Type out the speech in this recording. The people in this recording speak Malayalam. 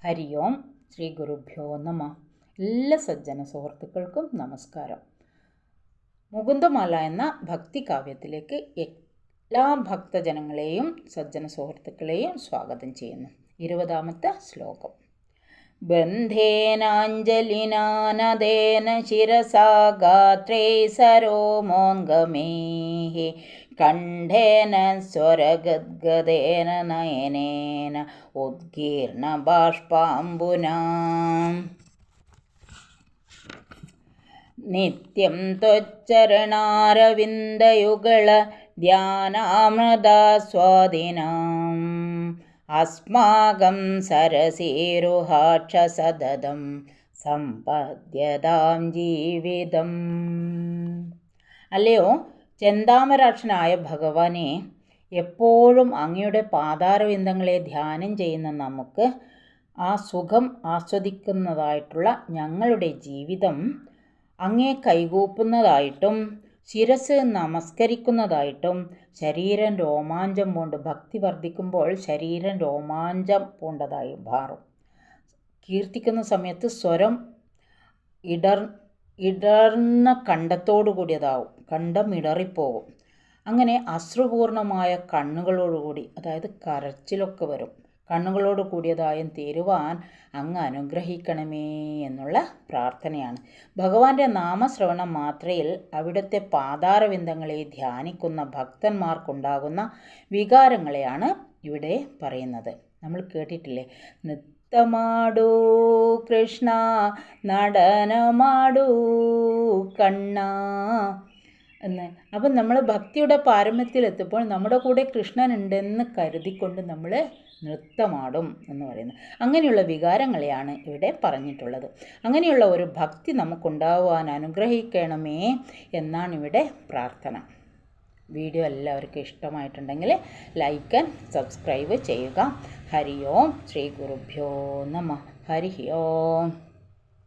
ഹരി ഓം ശ്രീ ഗുരുഭ്യോ നമ. എല്ലാ സജ്ജന സുഹൃത്തുക്കൾക്കും നമസ്കാരം. മുകുന്ദമാല എന്ന ഭക്തികാവ്യത്തിലേക്ക് എല്ലാ ഭക്തജനങ്ങളെയും സജ്ജന സുഹൃത്തുക്കളെയും സ്വാഗതം ചെയ്യുന്നു. 20ാമത്തെ ശ്ലോകം. ബന്ധേനാഞ്ജലിനാനദേന ശിരസാ ഗാത്രേ സരോമോംഗമേഃ കണ്ഠേന സ്വരഗദ്ഗദേന നയനേന ഉദ്ഗീർണ ബാഷ്പാംബുനാ നിത്യം ത്വച്ചരണാരവിന്ദയുഗള ധ്യാനാമൃതാസ്വാദിനാം അസ്മാകം സരസീരുഹാക്ഷസതതം സമ്പദ്യതാം ജീവിതം. അല്ലയോ ചെന്താമരാക്ഷനായ ഭഗവാനെ, എപ്പോഴും അങ്ങയുടെ പാതാരവിന്ദങ്ങളെ ധ്യാനം ചെയ്യുന്ന നമുക്ക് ആ സുഖം ആസ്വദിക്കുന്നതായിട്ടുള്ള ഞങ്ങളുടെ ജീവിതം അങ്ങേ കൈകൂപ്പുന്നതായിട്ടും ശിരസ് നമസ്കരിക്കുന്നതായിട്ടും ശരീരം രോമാഞ്ചം പൂണ്ട്, ഭക്തി വർദ്ധിക്കുമ്പോൾ ശരീരം രോമാഞ്ചം പൂണ്ടതായി മാറും. കീർത്തിക്കുന്ന സമയത്ത് സ്വരം ഇടർന്ന കണ്ടത്തോടു കൂടിയതാവും, കണ്ടം ഇടറിപ്പോകും. അങ്ങനെ അശ്രുപൂർണമായ കണ്ണുകളോടുകൂടി, അതായത് കരച്ചിലൊക്കെ വരും, കണ്ണുകളോട് കൂടിയതായും തീരുവാൻ അങ്ങ് അനുഗ്രഹിക്കണമേ എന്നുള്ള പ്രാർത്ഥനയാണ്. ഭഗവാന്റെ നാമശ്രവണം മാത്രയിൽ അവിടുത്തെ പാതാരവിന്ദങ്ങളെ ധ്യാനിക്കുന്ന ഭക്തന്മാർക്കുണ്ടാകുന്ന വികാരങ്ങളെയാണ് ഇവിടെ പറയുന്നത്. നമ്മൾ കേട്ടിട്ടില്ലേ, നൃത്തമാടൂ കൃഷ്ണ നടനമാടൂ കണ്ണ എന്ന്. അപ്പം നമ്മൾ ഭക്തിയുടെ പാരമ്യത്തിലെത്തുമ്പോൾ നമ്മുടെ കൂടെ കൃഷ്ണൻ ഉണ്ടെന്ന് കരുതിക്കൊണ്ട് നമ്മൾ നൃത്തമാടും എന്ന് പറയുന്നത്. അങ്ങനെയുള്ള വികാരങ്ങളെയാണ് ഇവിടെ പറഞ്ഞിട്ടുള്ളത്. അങ്ങനെയുള്ള ഒരു ഭക്തി നമുക്കുണ്ടാവാൻ അനുഗ്രഹിക്കണമേ എന്നാണ് ഇവിടെ പ്രാർത്ഥന. വീഡിയോ എല്ലാവർക്കും ഇഷ്ടമായിട്ടുണ്ടെങ്കിൽ ലൈക്ക് ആൻഡ് സബ്സ്ക്രൈബ് ചെയ്യുക. ഹരി ഓം ശ്രീ ഗുരുഭ്യോ നമ. ഹരി ഓം.